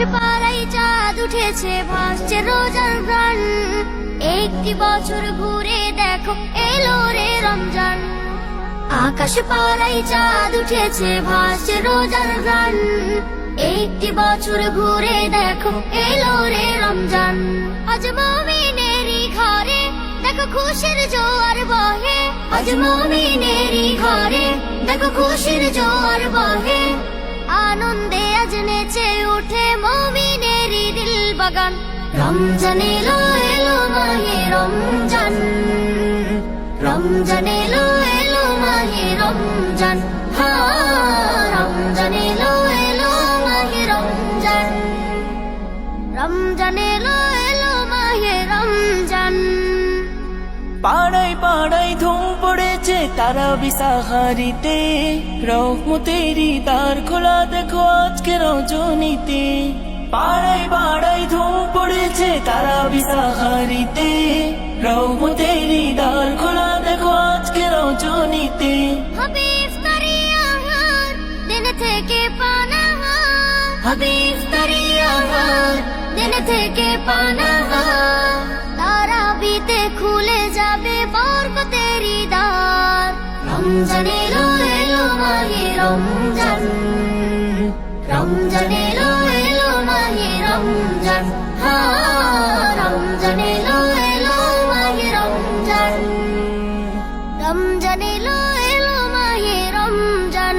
পাড়ায় চাঁদ উঠেছে, ভাসছে রোজার গান। একটি বছর ঘুরে দেখো এলো রে রমজান। আকাশ পাড়ায় চাঁদ উঠেছে, ভাসছে রোজার গান। একটি বছর ঘুরে দেখো এলো রে রমজান। আজ মুমিনেরই ঘরে দেখো খুশির জোয়ার বহে। আজ মুমিনেরই ঘরে দেখো খুশির জোয়ার বহে। আনন্দে আজ নেচে উঠে মুমিনেরই দিল বাগান। রমজান এলো এলো মাহে রমজান। রমজান এলো এলো মাহে রমজান। রমজান এলো এলো মাহে রমজান। রমজান এলো এলো মাহে রমজান। পাড়ায় পাড়ায় ধুম পড়েছে তারাবি সাহারিতে। রহমতেরই দ্বার খোলা দেখো আজকে রজনীতে। পাড়ায় পাড়ায় ধুম পড়েছে তারাবি সাহারিতে। রহমতেরই দ্বার খোলা দেখো আজকে রজনীতে। হবে ইফতারি আহার, দিন থেকে পানাহার। হবে ইফতারি আহার, দিন থেকে পানাহার। তারাবিতে খুলে যাবে বরকতেরই দ্বার। রমজান এলো এলো মাহে রমজান। রমজান এলো এলো মাহে রমজান। রমজান এলো এলো মাহে রমজান। রমজান এলো এলো মাহে রমজান।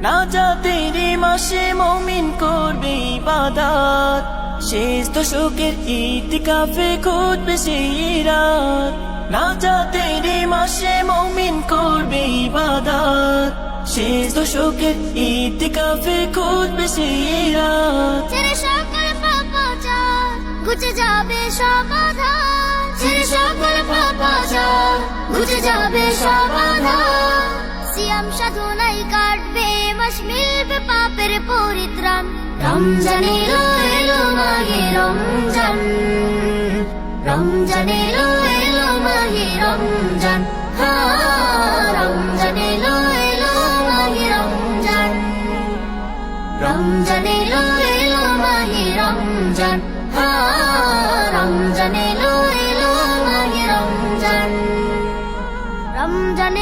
নাজাতেরই মাসে মুমিন করবে ইবাদত। শেষ দশকের ইতিকাফে খুঁজবে সেই রাত। নাজাতেরই মাসে মুমিন করবে ইবাদত। শেষ দশকের ইতিকাফে খুঁজবে সেই রাত। ছেড়ে সকল পাপাচার ঘুচে যাবে সমাধান। ছেড়ে সকল পাপাচার ঘুচে যাবে সমাধান। সিয়াম সাধনাই কাটবে মাস, মিলবে পাপের পরিত্রাণ। রমজান এলো এলো মাহে রমজান। রমজান এলো এলো মাহে রমজান। রমজান এলো এলো মাহে রমজান। রমজান এলো এলো মাহে রমজান। রমজান এলো এলো মাহে রমজান। রমজান